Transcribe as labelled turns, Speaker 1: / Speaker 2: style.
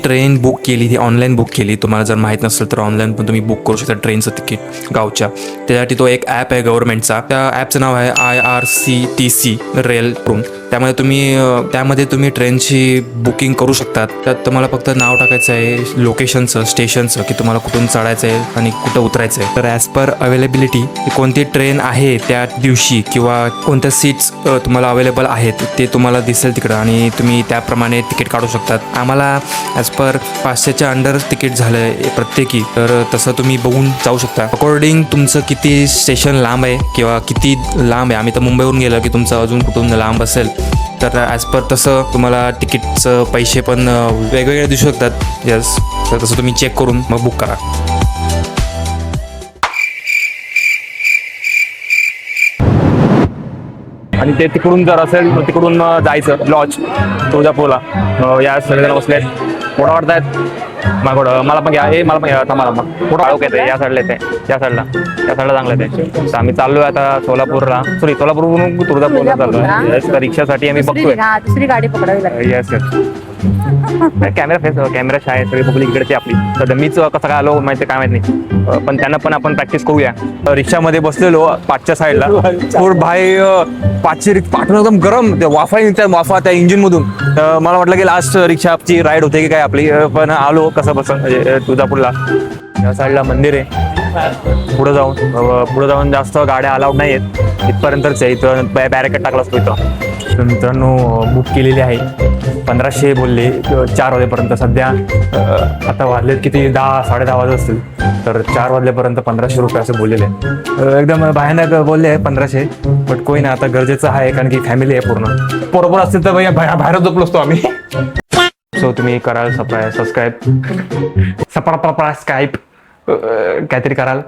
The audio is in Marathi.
Speaker 1: ट्रेन बुक केली, ती ऑनलाईन बुक केली. तुम्हाला जर माहीत नसेल तर ऑनलाईन पण तुम्ही बुक करू शकता ट्रेनचं तिकीट गावच्या. त्यासाठी तो एक ॲप आहे गव्हर्नमेंटचा. त्या ॲपचं नाव आहे IRCTC रेल रूम. त्यामध्ये तुम्ही ट्रेनची बुकिंग करू शकतात. त्यात तुम्हाला फक्त नाव टाकायचं आहे, लोकेशनचं, स्टेशनचं, की तुम्हाला कुठून चढायचं आहे आणि कुठं उतरायचं आहे. तर ॲज पर अवेलेबिलिटी कोणती ट्रेन आहे त्या दिवशी किंवा कोणत्या सीट्स तुम्हाला अवेलेबल आहेत ते तुम्हाला दिसेल तिकडं आणि तुम्ही त्याप्रमाणे तिकीट काढू शकतात. आम्हाला ॲज पर 500च्या अंडर तिकीट झालं आहे प्रत्येकी. तर तसं तुम्ही बघून जाऊ शकता. अकॉर्डिंग तुमचं किती स्टेशन लांब आहे किंवा किती लांब आहे. आम्ही तर मुंबईवरून गेलो की तुमचं अजून कुठून लांब असेल तर ॲज पर तसं तुम्हाला तिकीटचं पैसे पण वेगवेगळे दिसू शकतात. यस, तर तसं तुम्ही चेक करून मग बुक करा.
Speaker 2: आणि ते तिकडून जर असेल तर तिकडून जायचं लॉज तुळजापूरला. या सगळेजण बसले फोटो काढतायत. मला पण घ्या, मला पण घ्या. थांबा फोटो काढू येते. या साईडला येते, या साईडला चांगलं येते. तर आम्ही चाललोय आता सोलापूरवरून तुळजापूरला चाललोय. तर रिक्षासाठी आम्ही बघतोय.
Speaker 3: दुसरी गाडी पकडावी लागेल.
Speaker 2: येस कॅमेरा आहे सगळी पब्लिक इकडची आपली. तर मीच कसं काय आलो माहिती काय माहित नाही, पण त्यांना पण आपण प्रॅक्टिस करूया. रिक्षामध्ये बसलेलो पाचच्या साईडला. भाई पाठवून एकदम गरम वाफा त्या इंजिन मधून. मला वाटलं की लास्ट रिक्षाची राईड होते की काय आपली, पण आलो कसं म्हणजे तुळजापूरला. या साईडला मंदिर आहे. पुढे जाऊन जास्त गाड्या अलाउड नाही आहेत इथपर्यंतच आहे. इथं बॅरिकेड टाकला असतो इथं. तर मित्रांनो बुक केलेली आहे. 1500 बोलले 4 वाजेपर्यंत. सध्या आता वाजलेत किती 10-10:30 वाजत असतील. तर 4 वाजल्यापर्यंत 1500 रुपये असं बोललेले. एकदम भयानक बोलले आहे 1500. बट कोई ना, आता गरजेचं आहे कारण की फॅमिली आहे पूर्ण. बरोबर असतील तर बाहेर झोपलो असतो आम्ही. सो तुम्ही कराल सबस्क्राईब काहीतरी कराल.